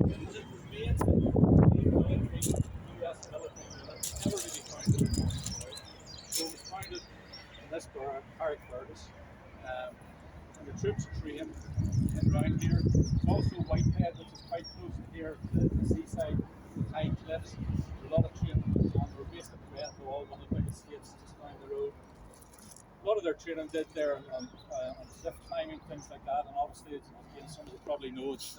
Because it was made in the military, US military unit, never really found it before. So it was founded in this barrack Curtis. And the troops trained in around here. There's also Whitehead, which is quite close to here, the seaside, the high cliffs. There's a lot of training going on. They were based at Redwall, one of the biggest estates just down the road. A lot of their training did there on cliff climbing, things like that. And obviously, again, some of you probably know it's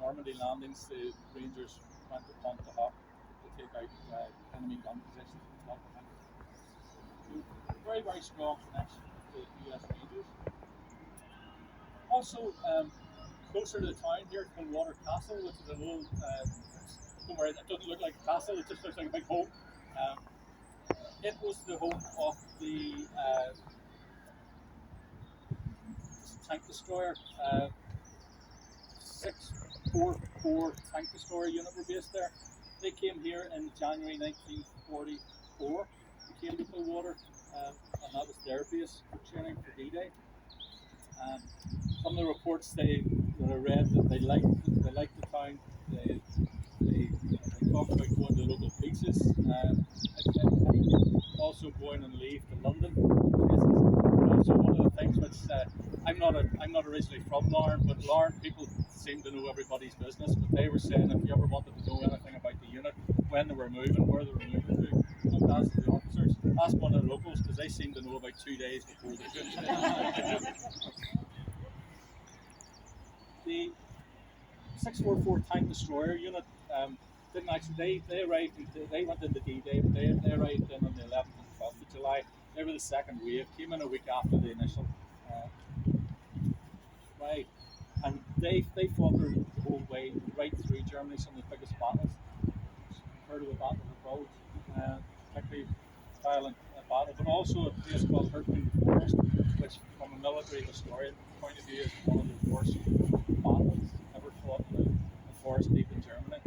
Normandy landings. The Rangers went to Pontefract to take out enemy gun positions and stuff. Very, very strong connection to the US Rangers. Also, closer to the town here, Kilwater Castle, which is an old, somewhere that doesn't look like a castle, it just looks like a big home. It was the home of the tank destroyer, 644 tank destroyer unit were based there. They came here in January 1944. They came to Kilwater, and that was their base for training for D-Day. Some of the reports that I read that they liked the town. They talked about going to local beaches, also going and leave to London. So one of the things which I'm not originally from Larne, but Larne people seem to know everybody's business. But they were saying if you ever wanted to know anything about the unit, when they were moving, where they were moving to, don't ask the officers, ask one of the locals because they seem to know about 2 days before they do. The 644 tank destroyer unit didn't actually. They went into D-Day, but they arrived in on the 11th and 12th of July. They were the second wave. Came in a week after the initial. Right, and they fought the whole way right through Germany. Some of the biggest battles. Heard of the Battle of the Bulge, particularly violent battle, but also a place called Hurtling Forest, which, from a military historian point of view, is one of the worst battles ever fought in a forest deep in Germany.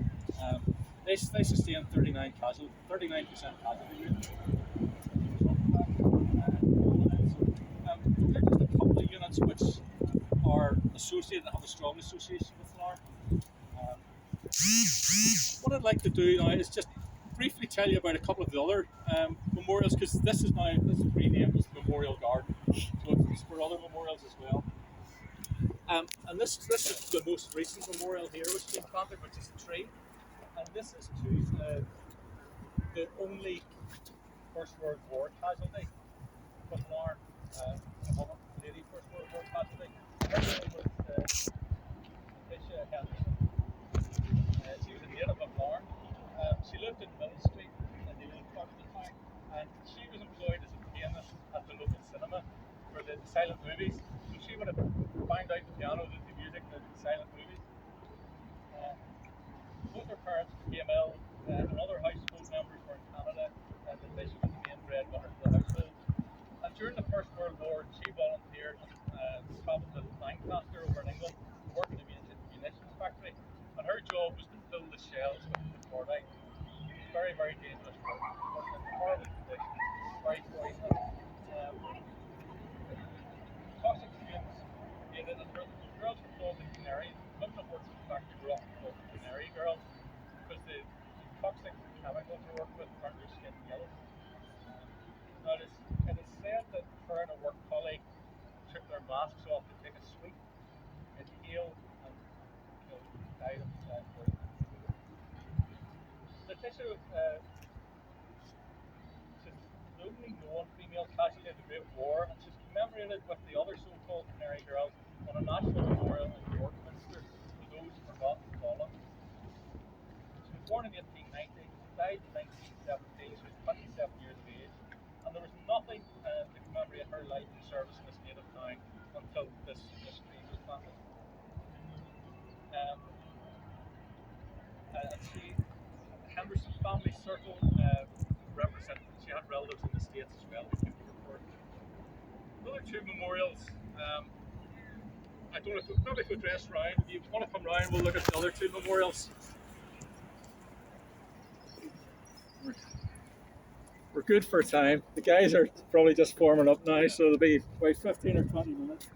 They sustained 39% casualty rate. They're just a couple of units which are associated and have a strong association with Larne. What I'd like to do now is just briefly tell you about a couple of the other memorials, because this is renamed as the Memorial Garden, so it's for other memorials as well. And this is the most recent memorial here which has been planted, which is a tree, and this is to the only First World War casualty from Larne, a woman, lady First World War casualty. Her name was Patricia Henderson. She was a native of Larne. She lived in Mill Street in the old part of the town, and she was employed as a pianist at the local cinema for the silent movies. So she would have found out the piano, the music, the silent movies. Both her parents became ill, and other household members were in Canada, and Patricia was the main breadwinner for the household. And during the First World War, she volunteered and travelled to Lancaster over in England to work in a munitions factory. And her job was to fill the shells with cordite. Very, very dangerous work. Working in horrible conditions, very poisonous. Toxic fumes created, and the girls were called the Canaries. Women that worked in the factory were often called the Canary girls because the toxic chemicals they worked with turned their skin yellow. Now it is said that her and a work colleague took their masks off to take a sweet, inhaled, and died of poison. Letitia she's the only known female casualty of the Great War, and she's commemorated with the other so-called Canary girls on a national memorial in York Minster for those forgotten and fallen. She was born in 1890, died in 1917, she was 27 years of age, and there was nothing to commemorate her life and service in this native town until this tree was planted. The Henderson family circle represented, she had relatives in the States as well. Another two memorials. I don't know if we dress round. If you want to come round, we'll look at the other two memorials. We're good for time. The guys are probably just forming up now, so it'll be about 15 or 20 minutes.